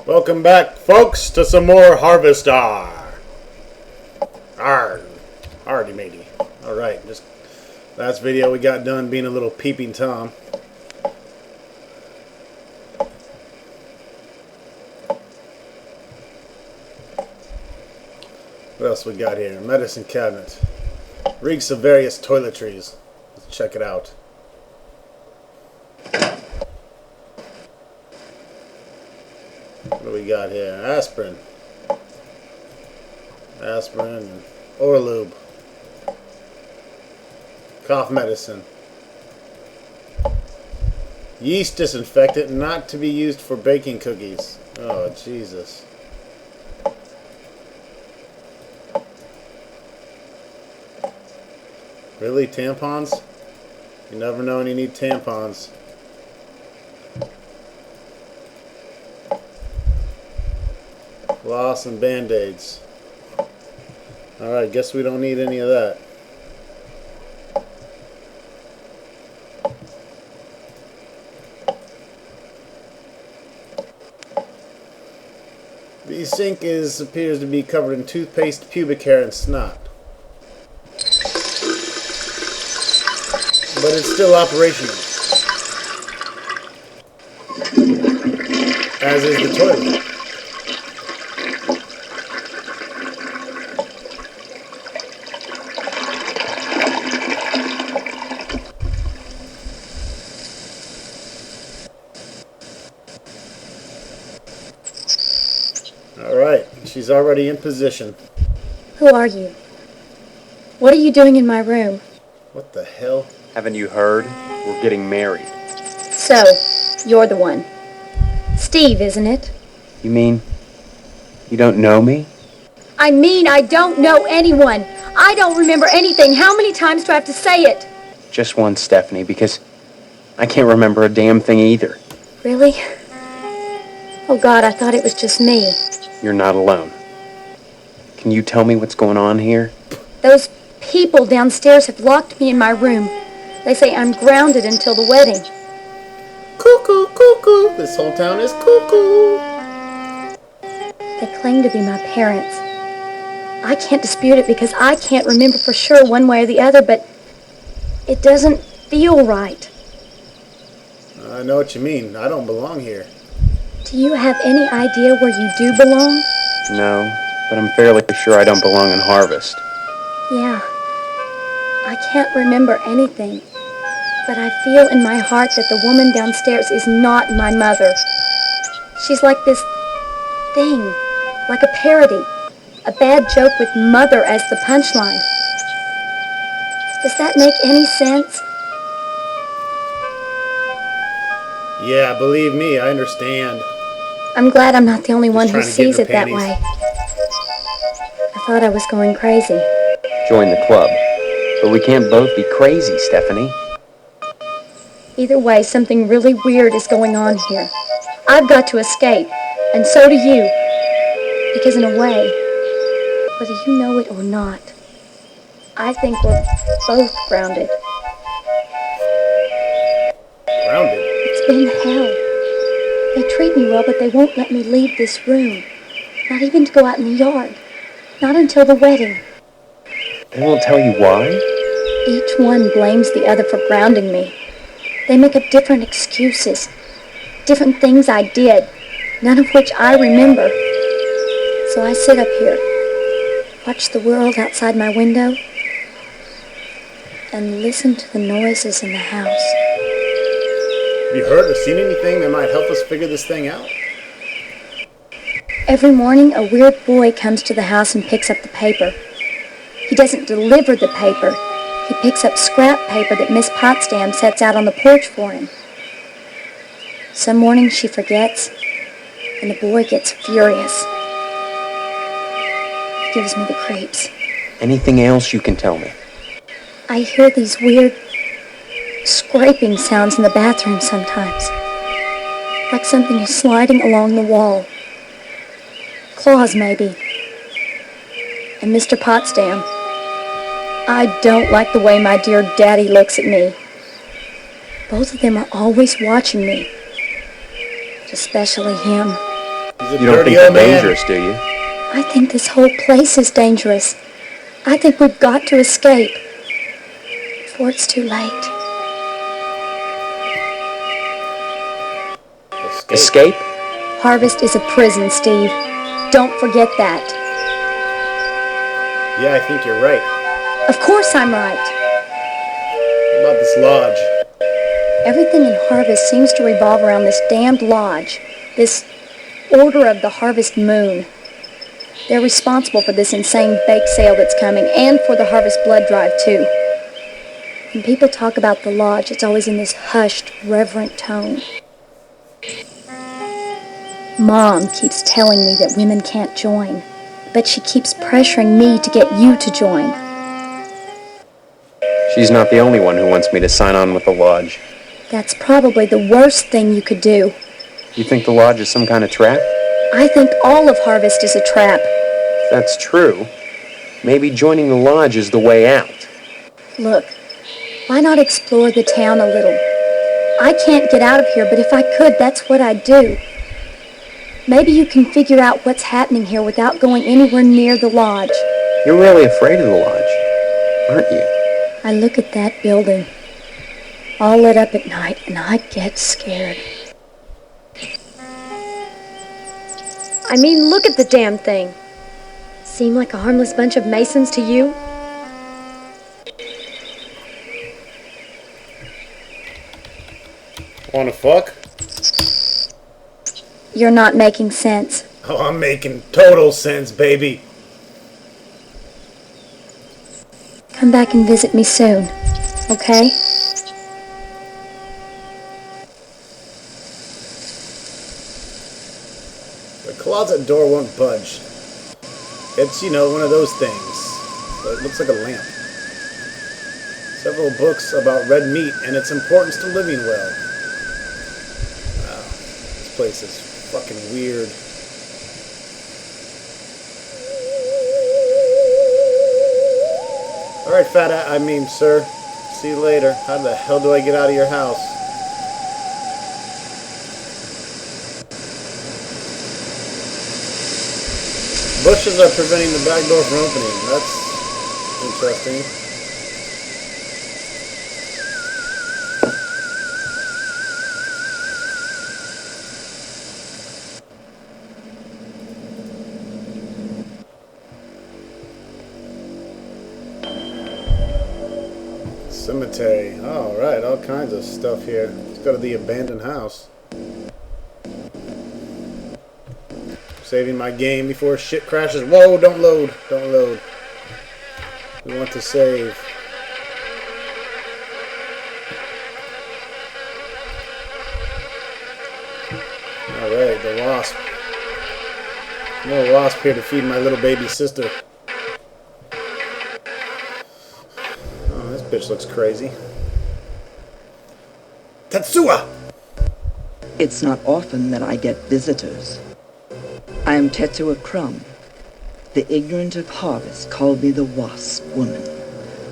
Welcome back, folks, to some more Harvest R. Alrighty, matey. Alright, just last video we got done being a little peeping Tom. What else we got here? Medicine cabinet. Reeks of various toiletries. Let's check it out. What do we got here? Aspirin. Aspirin and Orlube. Cough medicine. Yeast disinfectant not to be used for baking cookies. Oh, Jesus. Really? Tampons? You never know when you need tampons. Floss and band-aids. Alright, guess we don't need any of that. The sink appears to be covered in toothpaste, pubic hair, and snot. But it's still operational. As is the toilet. Alright, she's already in position. Who are you? What are you doing in my room? What the hell? Haven't you heard? We're getting married. So, you're the one. Steve, isn't it? You mean you don't know me? I mean, I don't know anyone. I don't remember anything. How many times do I have to say it? Just once, Stephanie, because I can't remember a damn thing either. Really? Oh God, I thought it was just me. You're not alone. Can you tell me what's going on here? Those people downstairs have locked me in my room. They say I'm grounded until the wedding. Cuckoo, cuckoo. This whole town is cuckoo. They claim to be my parents. I can't dispute it because I can't remember for sure one way or the other, but it doesn't feel right. I know what you mean. I don't belong here. Do you have any idea where you do belong? No, but I'm fairly sure I don't belong in Harvest. Yeah. I can't remember anything, but I feel in my heart that the woman downstairs is not my mother. She's like this thing, like a parody, a bad joke with mother as the punchline. Does that make any sense? Yeah, believe me, I understand. I'm glad I'm not the only one who trying to get sees her it that panties. way. I thought I was going crazy. Join the club. But we can't both be crazy, Stephanie. Either way, something really weird is going on here. I've got to escape, and so do you. Because in a way, whether you know it or not, I think we're both grounded. Grounded. It's been hell. They treat me well, but they won't let me leave this room. Not even to go out in the yard. Not until the wedding. They won't tell you why? Each one blames the other for grounding me. They make up different excuses, different things I did, none of which I remember. So I sit up here, watch the world outside my window, and listen to the noises in the house. Have you heard or seen anything that might help us figure this thing out? Every morning, a weird boy comes to the house and picks up the paper. He doesn't deliver the paper. He picks up scrap paper that Miss Potsdam sets out on the porch for him. Some mornings she forgets, and the boy gets furious. He gives me the creeps. Anything else you can tell me? I hear these weird scraping sounds in the bathroom sometimes. Like something is sliding along the wall. Claws, maybe. And Mr. Potsdam. I don't like the way my dear daddy looks at me. Both of them are always watching me. But especially him. He's a You don't dirty think they're old man. dangerous, do you? I think this whole place is dangerous. I think we've got to escape before it's too late. Escape? Harvest is a prison, Steve. Don't forget that. Yeah, I think you're right. Of course I'm right. What about this lodge? Everything in Harvest seems to revolve around this damned lodge, this Order of the Harvest Moon. They're responsible for this insane bake sale that's coming, and for the Harvest Blood Drive, too. When people talk about the lodge, it's always in this hushed, reverent tone. Mom keeps telling me that women can't join, but she keeps pressuring me to get you to join. She's not the only one who wants me to sign on with the lodge. That's probably the worst thing you could do. You think the lodge is some kind of trap? I think all of Harvest is a trap. If that's true, maybe joining the lodge is the way out. Look, why not explore the town a little? I can't get out of here, but if I could, that's what I'd do. Maybe you can figure out what's happening here without going anywhere near the lodge. You're really afraid of the lodge, aren't you? I look at that building, all lit up at night, and I get scared. I mean, look at the damn thing. Seem like a harmless bunch of Masons to you? Wanna fuck? You're not making sense. Oh, I'm making total sense, baby. Come back and visit me soon, okay? The closet door won't budge. It's, one of those things. It looks like a lamp. Several books about red meat and its importance to living well. Wow, this place is fucking weird. Alright, sir. See you later. How the hell do I get out of your house? Bushes are preventing the back door from opening. That's interesting. Cemetery. Oh, right, all kinds of stuff here. Let's go to the abandoned house. Saving my game before shit crashes. Whoa, don't load. Don't load. We want to save. Alright, the wasp. More wasp here to feed my little baby sister. Oh, this bitch looks crazy. Tetsuya! It's not often that I get visitors. I am Tetsuya Crumb. The ignorant of Harvest call me the Wasp Woman.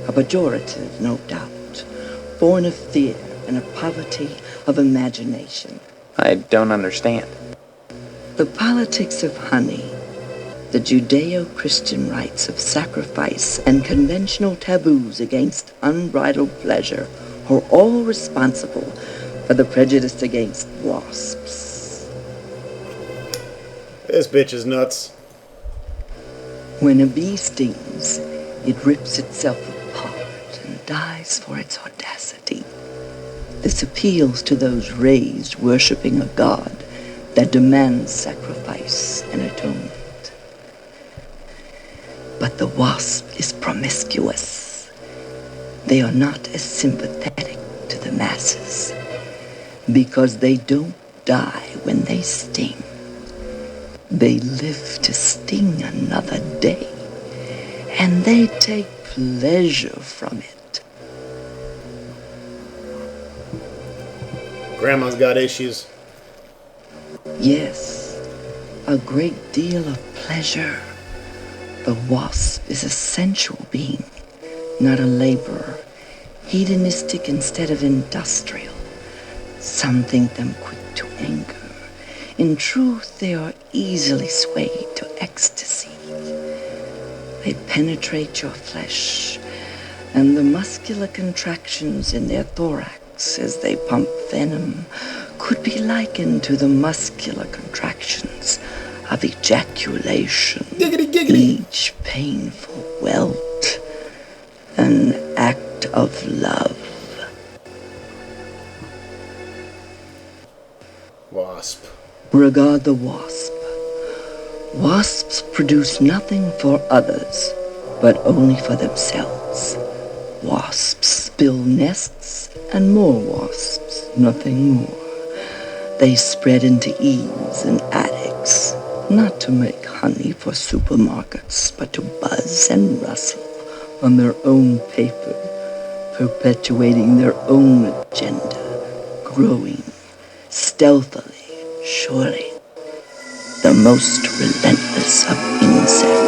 A pejorative, no doubt. Born of fear and a poverty of imagination. I don't understand. The politics of honey, the Judeo-Christian rites of sacrifice, and conventional taboos against unbridled pleasure are all responsible for the prejudice against wasps. This bitch is nuts. When a bee stings, it rips itself apart and dies for its audacity. This appeals to those raised worshipping a god that demands sacrifice and atonement. But the wasp is promiscuous. They are not as sympathetic to the masses because they don't die when they sting. They live to sting another day, and they take pleasure from it. Grandma's got issues. Yes, a great deal of pleasure. The wasp is a sensual being, not a laborer, hedonistic instead of industrial. Some think them quick to anger, In truth, they are easily swayed to ecstasy. They penetrate your flesh, and the muscular contractions in their thorax as they pump venom could be likened to the muscular contractions of ejaculation. Giggity, giggity. Each painful welt, an act of love. Wasp. Regard the wasp. Wasps produce nothing for others, but only for themselves. Wasps build nests and more wasps, nothing more. They spread into eaves and attics, not to make honey for supermarkets, but to buzz and rustle on their own paper, perpetuating their own agenda, growing stealthily, surely, the most relentless of insects.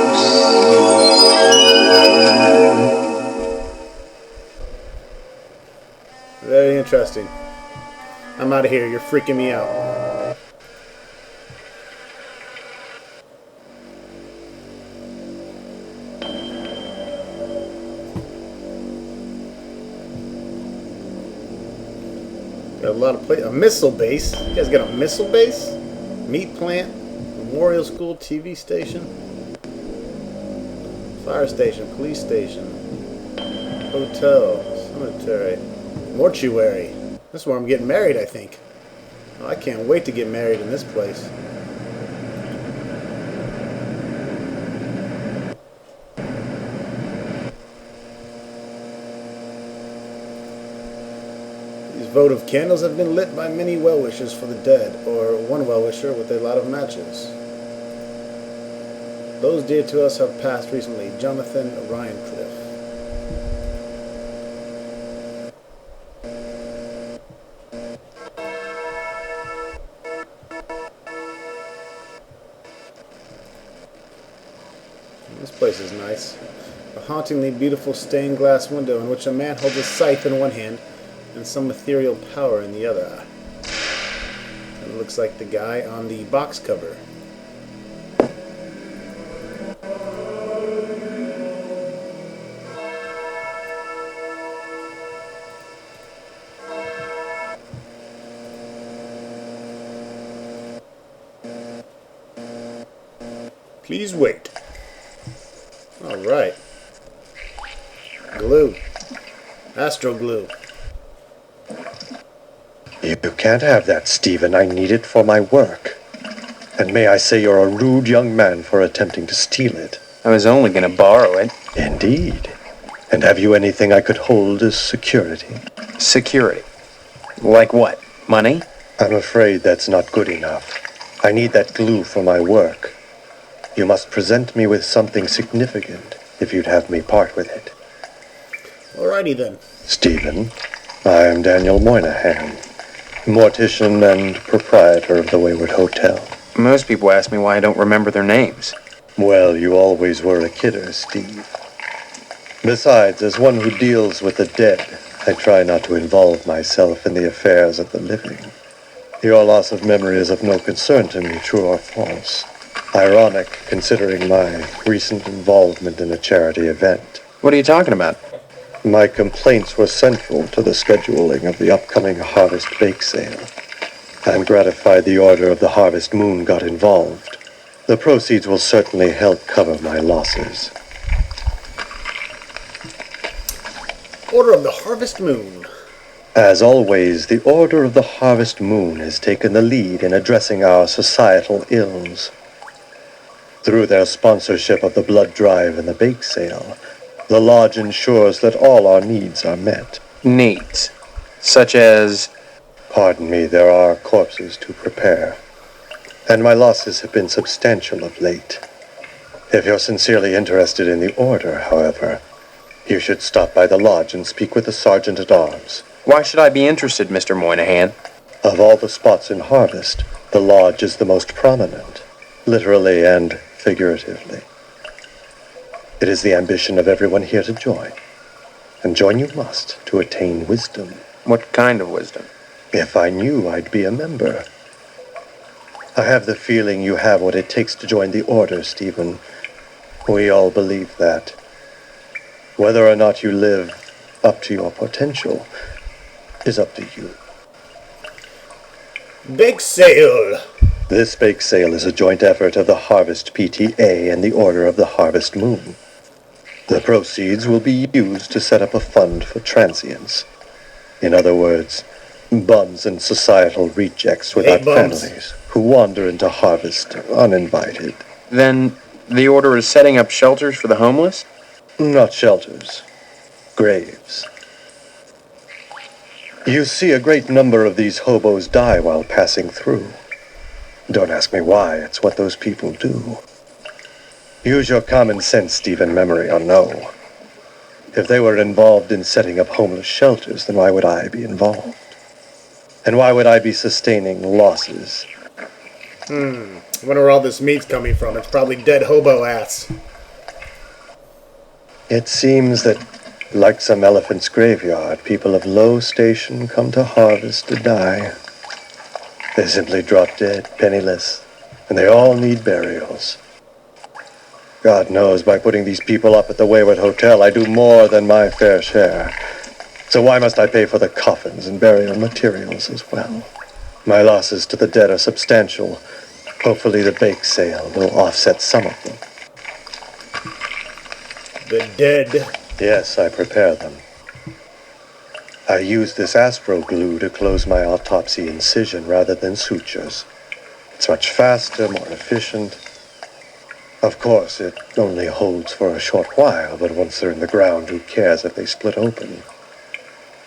Very interesting. I'm out of here. You're freaking me out. Got a lot of a missile base. You guys got a missile base? Meat plant? Memorial school? TV station? Fire station? Police station? Hotel? Cemetery? Mortuary? This is where I'm getting married, I think. Oh, I can't wait to get married in this place. These votive candles have been lit by many well-wishers for the dead, or one well-wisher with a lot of matches. Those dear to us have passed recently. Jonathan Ryancliffe. This place is nice. A hauntingly beautiful stained glass window in which a man holds a scythe in one hand and some ethereal power in the other. It looks like the guy on the box cover. Please wait. Alright. Glue. Astro glue. You can't have that, Stephen. I need it for my work. And may I say you're a rude young man for attempting to steal it. I was only going to borrow it. Indeed. And have you anything I could hold as security? Security? Like what? Money? I'm afraid that's not good enough. I need that glue for my work. You must present me with something significant if you'd have me part with it. Alrighty then. Stephen, I am Daniel Moynihan, mortician and proprietor of the Wayward Hotel. Most people ask me why I don't remember their names. Well, you always were a kidder, Steve. Besides, as one who deals with the dead, I try not to involve myself in the affairs of the living. Your loss of memory is of no concern to me, true or false. Ironic, considering my recent involvement in a charity event. What are you talking about? My complaints were central to the scheduling of the upcoming Harvest Bake Sale. I'm gratified the Order of the Harvest Moon got involved. The proceeds will certainly help cover my losses. Order of the Harvest Moon. As always, the Order of the Harvest Moon has taken the lead in addressing our societal ills. Through their sponsorship of the blood drive and the bake sale, the lodge ensures that all our needs are met. Needs? Such as? Pardon me, there are corpses to prepare. And my losses have been substantial of late. If you're sincerely interested in the order, however, you should stop by the lodge and speak with the sergeant-at-arms. Why should I be interested, Mr. Moynihan? Of all the spots in Harvest, the lodge is the most prominent, literally and figuratively. It is the ambition of everyone here to join. And join you must to attain wisdom. What kind of wisdom? If I knew, I'd be a member. I have the feeling you have what it takes to join the Order, Stephen. We all believe that. Whether or not you live up to your potential is up to you. Bake sale! This bake sale is a joint effort of the Harvest PTA and the Order of the Harvest Moon. The proceeds will be used to set up a fund for transients. In other words, bums and societal rejects without families who wander into Harvest uninvited. Then the Order is setting up shelters for the homeless? Not shelters. Graves. You see a great number of these hobos die while passing through. Don't ask me why, it's what those people do. Use your common sense, Stephen, memory or no. If they were involved in setting up homeless shelters, then why would I be involved? And why would I be sustaining losses? I wonder where all this meat's coming from. It's probably dead hobo ass. It seems that, like some elephant's graveyard, people of low station come to Harvest to die. They simply drop dead, penniless, and they all need burials. God knows, by putting these people up at the Wayward Hotel, I do more than my fair share. So why must I pay for the coffins and burial materials as well? My losses to the dead are substantial. Hopefully the bake sale will offset some of them. The dead. Yes, I prepare them. I use this Aspro glue to close my autopsy incision rather than sutures. It's much faster, more efficient. Of course, it only holds for a short while, but once they're in the ground, who cares if they split open?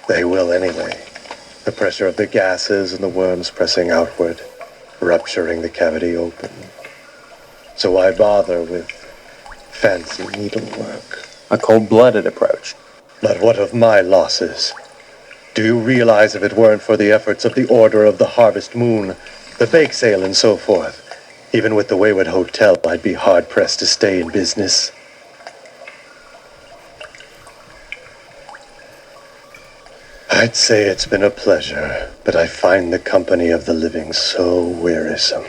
They will anyway. The pressure of the gases and the worms pressing outward, rupturing the cavity open. So why bother with fancy needlework? A cold-blooded approach. But what of my losses? Do you realize if it weren't for the efforts of the Order of the Harvest Moon, the bake sale and so forth, even with the Wayward Hotel, I'd be hard-pressed to stay in business. I'd say it's been a pleasure, but I find the company of the living so wearisome.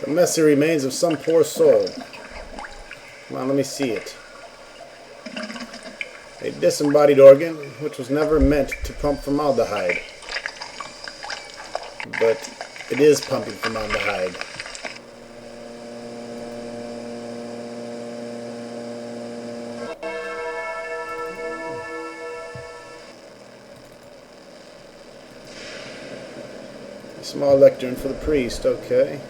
The messy remains of some poor soul. Come on, let me see it. A disembodied organ, which was never meant to pump formaldehyde. But it is pumping formaldehyde. A small lectern for the priest, okay.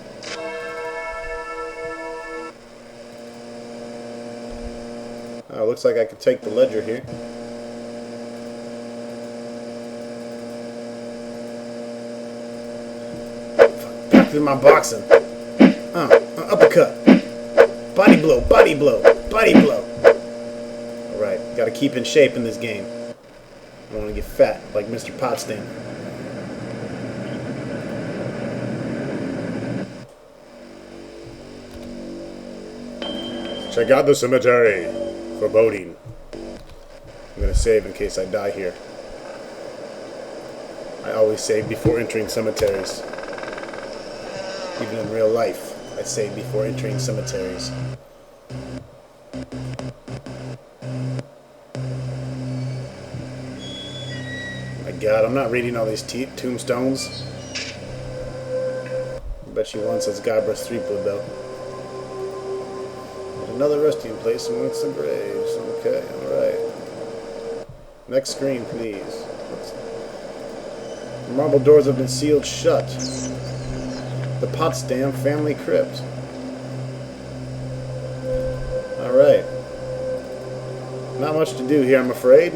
Oh, looks like I could take the ledger here. Back to my boxing. Uppercut. Body blow, body blow, body blow. Alright, gotta keep in shape in this game. I don't want to get fat like Mr. Potsdam. Check out the cemetery. Foreboding. I'm gonna save in case I die here. I always save before entering cemeteries. Even in real life, I save before entering cemeteries. My God, I'm not reading all these tombstones. I bet you one says Guybrush Threepwood though. Another resting place amongst the graves. Okay, alright. Next screen, please. The marble doors have been sealed shut. The Potsdam family crypt. Alright. Not much to do here, I'm afraid.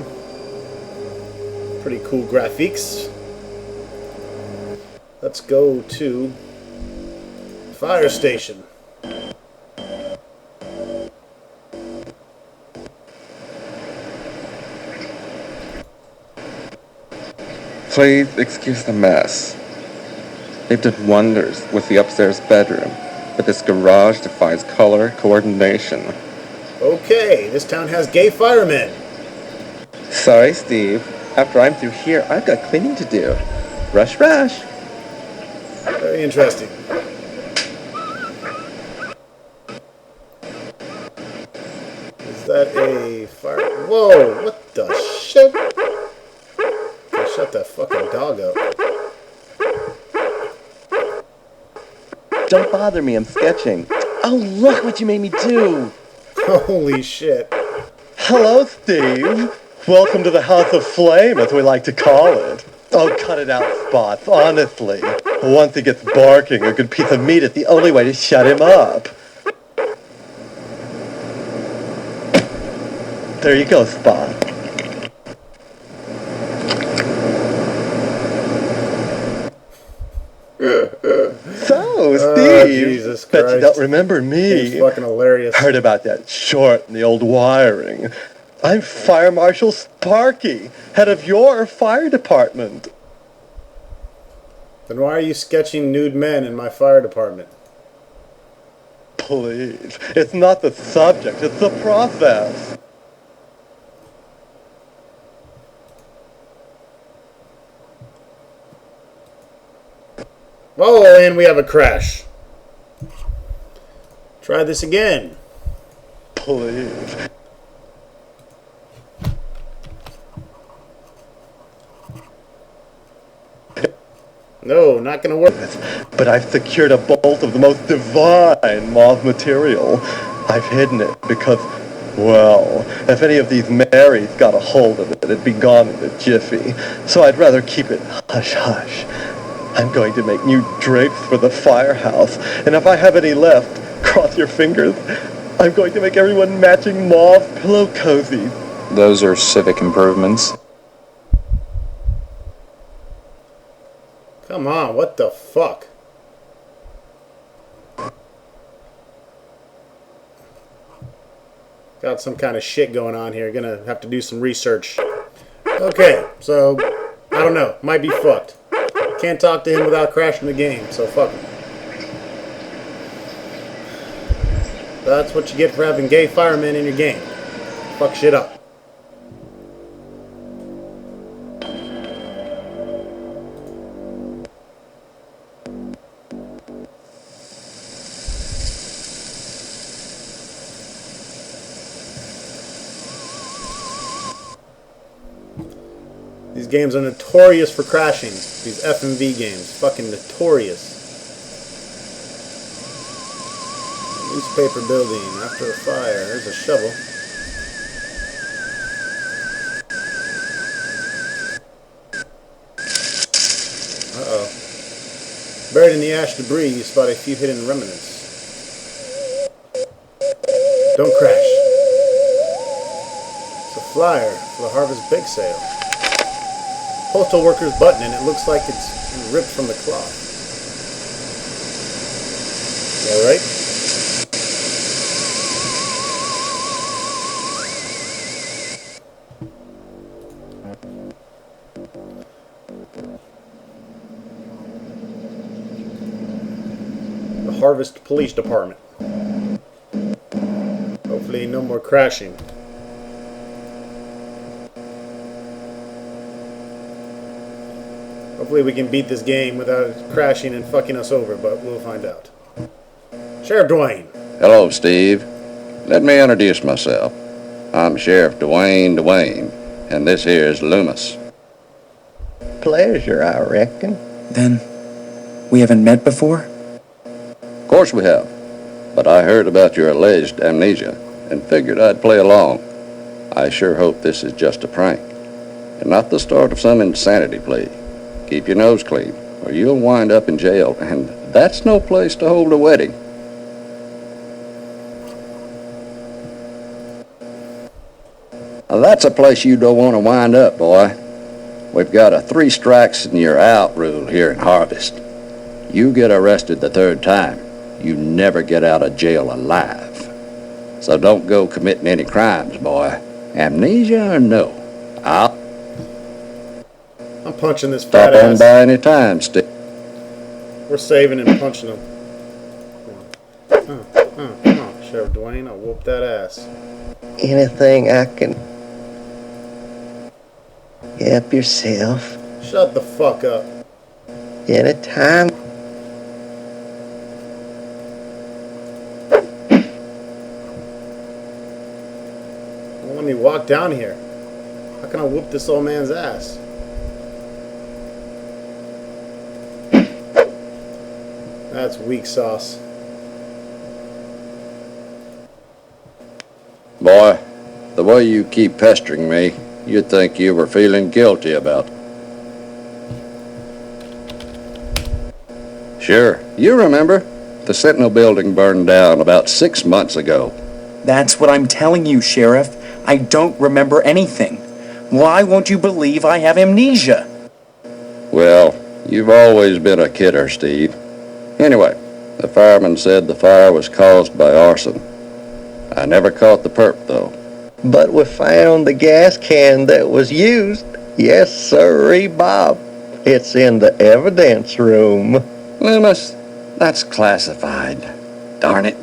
Pretty cool graphics. Let's go to fire station. Please excuse the mess. They've done wonders with the upstairs bedroom, but this garage defies color coordination. Okay, this town has gay firemen. Sorry, Steve. After I'm through here, I've got cleaning to do. Rush, rush. Very interesting. Is that a fire? Whoa! What the shit? Oh, shut that fucking dog up. Don't bother me, I'm sketching. Oh, look what you made me do! Holy shit. Hello, Steve. Welcome to the House of Flame, as we like to call it. Oh, cut it out, Spots, honestly. Once he gets barking, a good piece of meat is the only way to shut him up. There you go, Spot. So, Steve, Jesus bet you Christ. don't remember me. He's fucking hilarious. Heard about that short and the old wiring. I'm Fire Marshal Sparky, head of your fire department. Then why are you sketching nude men in my fire department? Please, it's not the subject, it's the process. Oh, and we have a crash. Try this again. Please. No, not gonna work. But I've secured a bolt of the most divine moth material. I've hidden it because, well, if any of these Marys got a hold of it, it'd be gone in a jiffy. So I'd rather keep it hush-hush. I'm going to make new drapes for the firehouse, and if I have any left, cross your fingers, I'm going to make everyone matching mauve pillow cozies. Those are civic improvements. Come on, what the fuck? Got some kind of shit going on here. Gonna have to do some research. Okay, so, I don't know. Might be fucked. Can't talk to him without crashing the game, so fuck him. That's what you get for having gay firemen in your game. Fuck shit up. These games are notorious for crashing. These FMV games. Fucking notorious. Newspaper building. After a fire. There's a shovel. Uh-oh. Buried in the ash debris, you spot a few hidden remnants. Don't crash. It's a flyer for the Harvest Bake Sale. Postal worker's button, and it looks like it's ripped from the cloth. All right. The Harvest Police Department. Hopefully, no more crashing. Hopefully we can beat this game without it crashing and fucking us over, but we'll find out. Sheriff Dwayne. Hello, Steve. Let me introduce myself. I'm Sheriff Dwayne, and this here is Loomis. Pleasure, I reckon. Then, we haven't met before? Of course we have, but I heard about your alleged amnesia and figured I'd play along. I sure hope this is just a prank, and not the start of some insanity plea. Keep your nose clean, or you'll wind up in jail, and that's no place to hold a wedding. Now, that's a place you don't want to wind up, boy. We've got a 3 strikes and you're out rule here in Harvest. You get arrested the 3rd time, you never get out of jail alive. So don't go committing any crimes, boy. Amnesia or no, I'm punching this stop fat on ass. by any time, Steve. We're saving and punching him. Come on, Sheriff Dwayne. I'll whoop that ass. Anything I can help yourself. Shut the fuck up. Anytime. me walk down here. How can I whoop this old man's ass? That's weak sauce. Boy, the way you keep pestering me, you'd think you were feeling guilty about it. Sure, you remember. The Sentinel building burned down about 6 months ago. That's what I'm telling you, Sheriff. I don't remember anything. Why won't you believe I have amnesia? Well, you've always been a kidder, Steve. Anyway, the fireman said the fire was caused by arson. I never caught the perp, though. But we found the gas can that was used. Yes, sirree, Bob. It's in the evidence room. Loomis, that's classified. Darn it.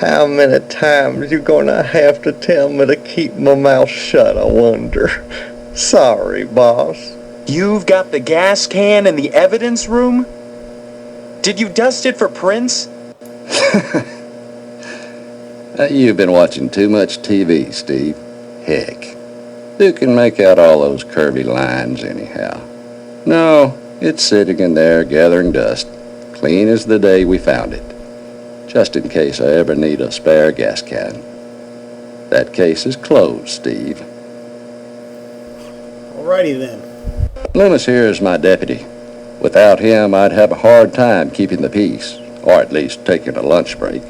How many times you gonna have to tell me to keep my mouth shut, I wonder? Sorry, boss. You've got the gas can in the evidence room? Did you dust it for prints? You've been watching too much TV, Steve. Heck, who can make out all those curvy lines anyhow? No, it's sitting in there gathering dust, clean as the day we found it. Just in case I ever need a spare gas can. That case is closed, Steve. Alrighty then. Loomis here is my deputy. Without him, I'd have a hard time keeping the peace, or at least taking a lunch break.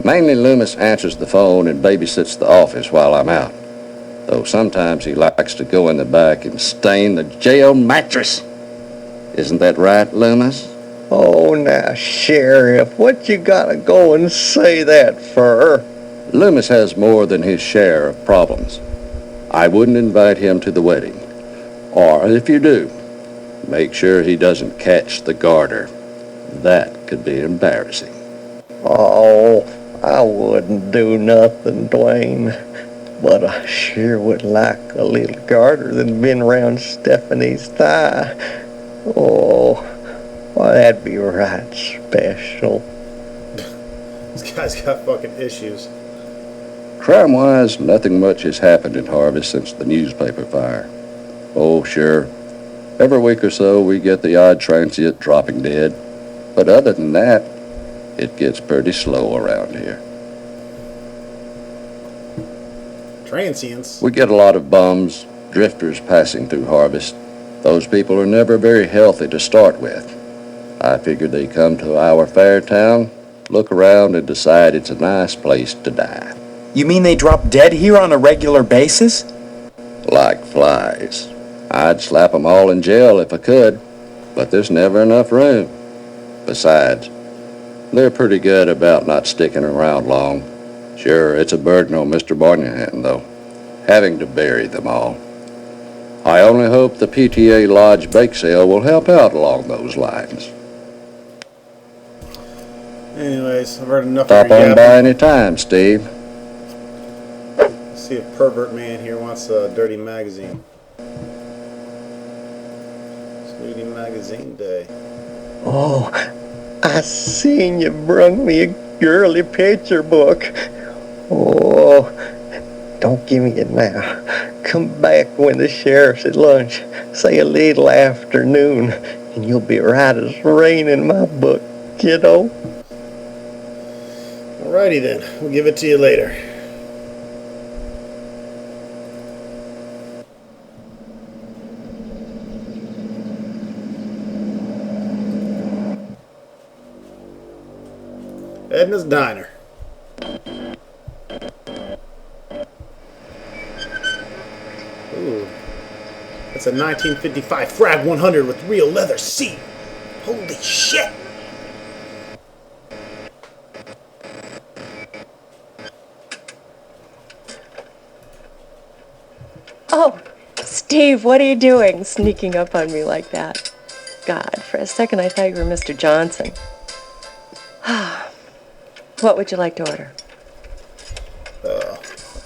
Mainly Loomis answers the phone and babysits the office while I'm out. Though sometimes he likes to go in the back and stain the jail mattress. Isn't that right, Loomis? Oh, now, Sheriff, what you gotta go and say that for? Loomis has more than his share of problems. I wouldn't invite him to the wedding. Or if you do, make sure he doesn't catch the garter. That could be embarrassing. Oh, I wouldn't do nothing, Dwayne. But I sure would like a little garter than been around Stephanie's thigh. Oh, well, that'd be right special. This guy's got fucking issues. Crime-wise, nothing much has happened in Harvest since the newspaper fire. Oh, sure. Every week or so, we get the odd transient dropping dead. But other than that, it gets pretty slow around here. Transients? We get a lot of bums, drifters passing through Harvest. Those people are never very healthy to start with. I figured they come to our fair town, look around, and decide it's a nice place to die. You mean they drop dead here on a regular basis? Like flies. I'd slap 'em all in jail if I could, but there's never enough room. Besides, they're pretty good about not sticking around long. Sure, it's a burden on Mr. Barnahan, though, having to bury them all. I only hope the PTA Lodge bake sale will help out along those lines. Anyways, I've heard enough Stop of your on by yapping. any time, Steve. Let's see if Pervert Man here wants a dirty magazine. Snooty Magazine Day. Oh, I seen you brung me a girly picture book. Oh, don't give me it now. Come back when the sheriff's at lunch. Say a little afternoon, and you'll be right as rain in my book, kiddo. Alrighty then, we'll give it to you later. Edna's Diner. Ooh. It's a 1955 Frag 100 with real leather seat. Holy shit! Oh, Steve, what are you doing sneaking up on me like that? God, for a second I thought you were Mr. Johnson. What would you like to order? A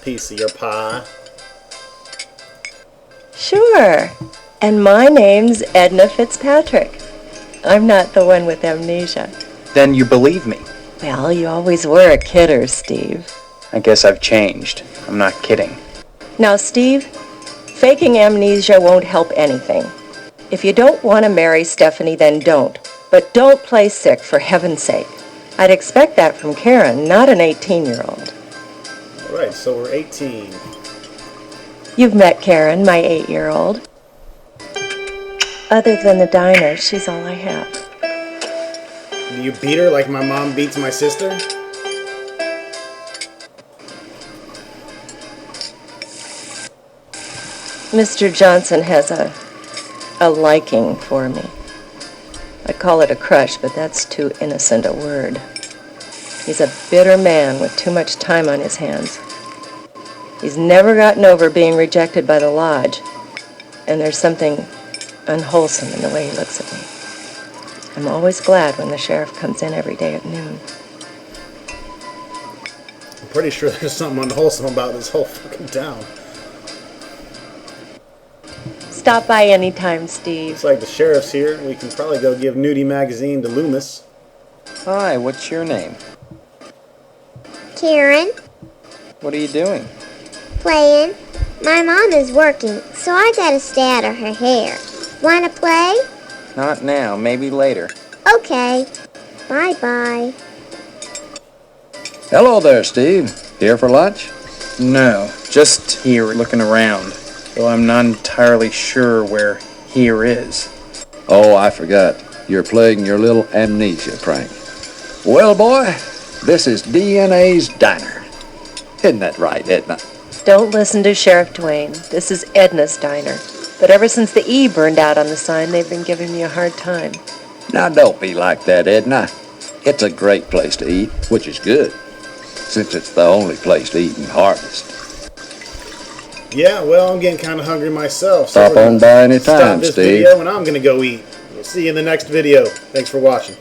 piece of your pie. Sure. And my name's Edna Fitzpatrick. I'm not the one with amnesia. Then you believe me. Well, you always were a kidder, Steve. I guess I've changed. I'm not kidding. Now, Steve, faking amnesia won't help anything. If you don't want to marry Stephanie, then don't. But don't play sick, for heaven's sake. I'd expect that from Karen, not an 18-year-old. All right, so we're 18. You've met Karen, my 8-year-old. Other than the diner, she's all I have. Do you beat her like my mom beats my sister? Mr. Johnson has a liking for me. I call it a crush, but that's too innocent a word. He's a bitter man with too much time on his hands. He's never gotten over being rejected by the lodge, and there's something unwholesome in the way he looks at me. I'm always glad when the sheriff comes in every day at noon. I'm pretty sure there's something unwholesome about this whole fucking town. Stop by anytime, Steve. Looks like the sheriff's here. We can probably go give Nudie magazine to Loomis. Hi, what's your name? Karen, What are you doing? playing. My mom is working, so I gotta stay out of her hair. Wanna play? Not now, maybe later. Okay. Bye-bye. Hello there, Steve. Here for lunch? No, just here looking around. Though I'm not entirely sure where here is. Oh, I forgot. You're playing your little amnesia prank. Well, boy, this is DNA's Diner. Isn't that right, Edna? Don't listen to Sheriff Dwayne. This is Edna's Diner. But ever since the E burned out on the sign, they've been giving me a hard time. Now, don't be like that, Edna. It's a great place to eat, which is good, since it's the only place to eat in Harvest. Yeah, well, I'm getting kind of hungry myself. Stop we're on gonna by any stop time, this Steve. video and I'm going to go eat. We'll see you in the next video. Thanks for watching.